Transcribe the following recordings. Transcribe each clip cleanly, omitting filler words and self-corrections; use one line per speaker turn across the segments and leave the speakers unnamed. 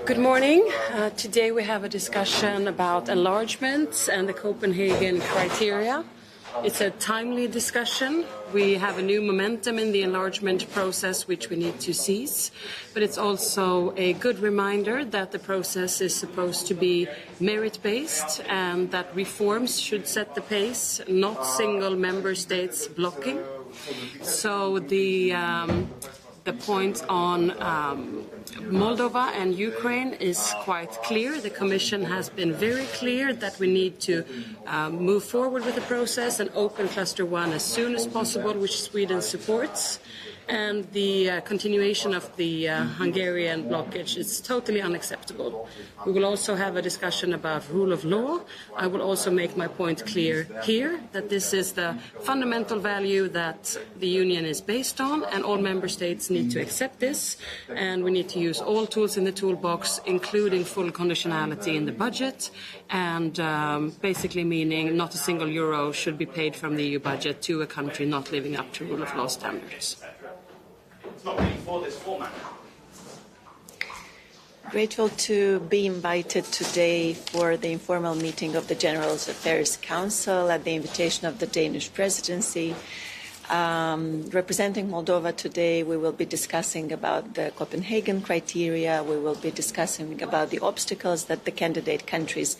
Good morning. Today we have a discussion about enlargement and the Copenhagen criteria. It's a timely discussion. We have a new momentum in the enlargement process which we need to seize, but it's also a good reminder that the process is supposed to be merit-based and that reforms should set the pace, not single member states blocking. So the point on Moldova and Ukraine is quite clear. The Commission has been very clear that we need to move forward with the process and open Cluster 1 as soon as possible, which Sweden supports. And the continuation of the Hungarian blockage is totally unacceptable. We will also have a discussion about rule of law. I will also make my point clear here that this is the fundamental value that the Union is based on, and all member states need to accept this. And we need to use all tools in the toolbox, including full conditionality in the budget, and basically meaning not a single euro should be paid from the EU budget to a country not living up to rule of law standards.
Not really for this format.
Grateful to be invited today for the informal meeting of the General Affairs Council at the invitation of the Danish presidency. Representing Moldova today, we will be discussing about the Copenhagen criteria. We will be discussing about the obstacles that the candidate countries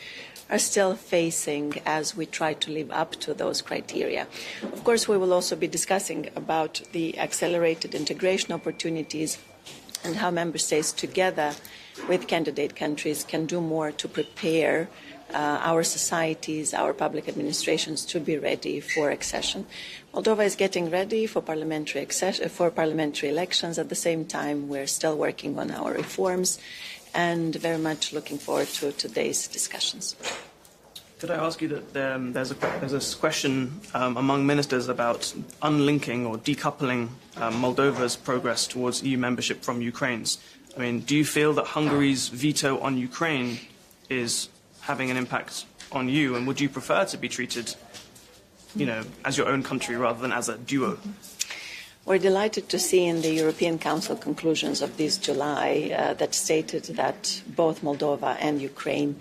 are still facing as we try to live up to those criteria. Of course, we will also be discussing about the accelerated integration opportunities and how member states together with candidate countries can do more to prepare our societies, our public administrations to be ready for accession. Moldova is getting ready for parliamentary elections. At the same time, we're still working on our reforms and very much looking forward to today's discussions.
Could I ask you that there's a question among ministers about unlinking or decoupling Moldova's progress towards EU membership from Ukraine's? I mean, do you feel that Hungary's veto on Ukraine is having an impact on you, and would you prefer to be treated, as your own country rather than as a duo?
We're delighted to see in the European Council conclusions of this July that stated that both Moldova and Ukraine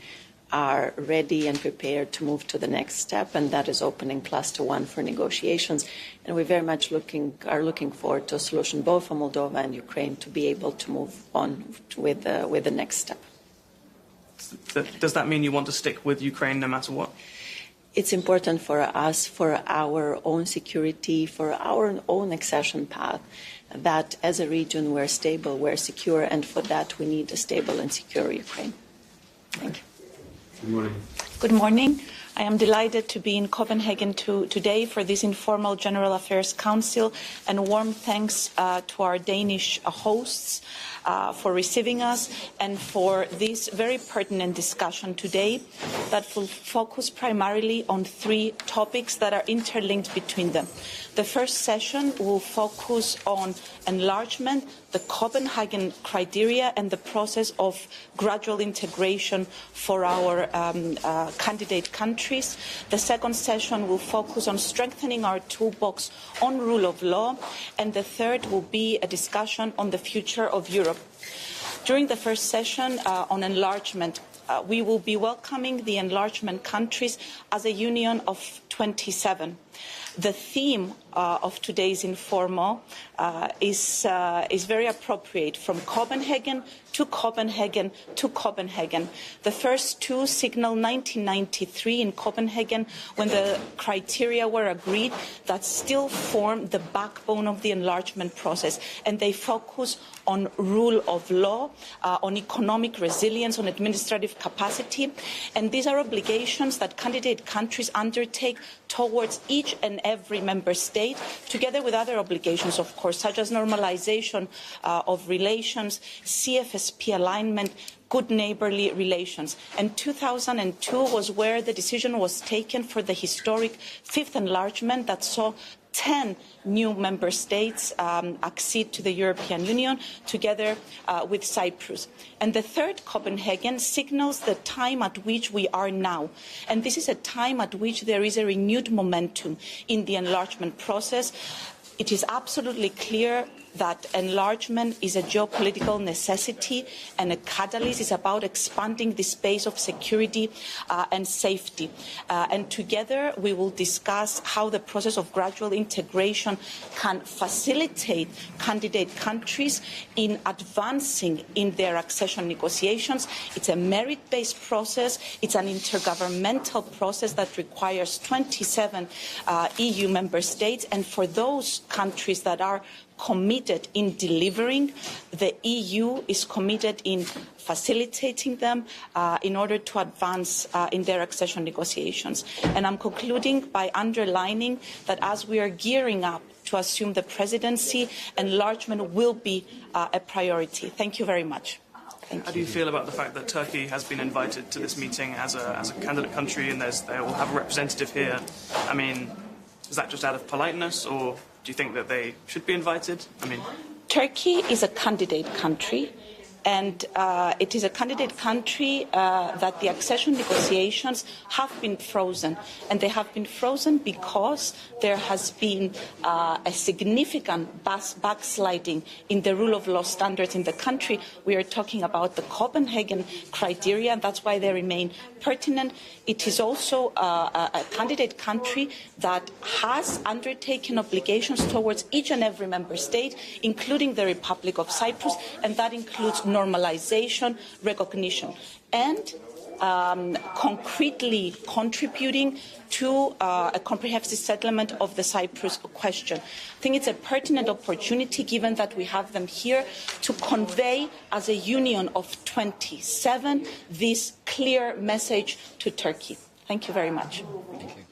are ready and prepared to move to the next step, and that is opening Cluster 1 for negotiations. And we're very much looking forward to a solution both for Moldova and Ukraine to be able to move on with the next step.
Does that mean you want to stick with Ukraine no matter what?
It's important for us, for our own security, for our own accession path, that as a region we're stable, we're secure, and for that we need a stable and secure Ukraine. Thank you.
Good morning.
Good morning. I am delighted to be in Copenhagen today for this informal General Affairs Council, and warm thanks to our Danish hosts for receiving us and for this very pertinent discussion today that will focus primarily on three topics that are interlinked between them. The first session will focus on enlargement, the Copenhagen criteria and the process of gradual integration for our candidate countries. The second session will focus on strengthening our toolbox on rule of law, and the third will be a discussion on the future of Europe. During the first session on enlargement, we will be welcoming the enlargement countries as a union of 27. The theme of today's informal is very appropriate, from Copenhagen to Copenhagen to Copenhagen. The first two signal 1993 in Copenhagen, when the criteria were agreed that still form the backbone of the enlargement process, and they focus on rule of law, on economic resilience, on administrative capacity, and these are obligations that candidate countries undertake towards each and every member state, together with other obligations, of course, such as normalization of relations, CFSP alignment, good neighbourly relations. And 2002 was where the decision was taken for the historic fifth enlargement that saw 10 new member states accede to the European Union, together with Cyprus. And the third Copenhagen signals the time at which we are now. And this is a time at which there is a renewed momentum in the enlargement process. It is absolutely clear that enlargement is a geopolitical necessity and a catalyst. Is about expanding the space of security and safety. And together we will discuss how the process of gradual integration can facilitate candidate countries in advancing in their accession negotiations. It's a merit-based process. It's an intergovernmental process that requires 27 EU member states. And for those countries that are committed in delivering, the EU is committed in facilitating them in order to advance in their accession negotiations. And I'm concluding by underlining that as we are gearing up to assume the presidency, enlargement will be a priority. Thank you very much.
How do you feel about the fact that Turkey has been invited to this meeting as a candidate country and they will have a representative here? I mean, is that just out of politeness, or do you think that they should be invited? I mean,
Turkey is a candidate country, and it is a candidate country that the accession negotiations have been frozen. And they have been frozen because there has been a significant backsliding in the rule of law standards in the country. We are talking about the Copenhagen criteria, and that's why they remain pertinent. It is also a candidate country that has undertaken obligations towards each and every member state, including the Republic of Cyprus, and that includes normalization, recognition, and concretely contributing to a comprehensive settlement of the Cyprus question. I think it's a pertinent opportunity, given that we have them here, to convey as a union of 27 this clear message to Turkey. Thank you very much.
Thank you.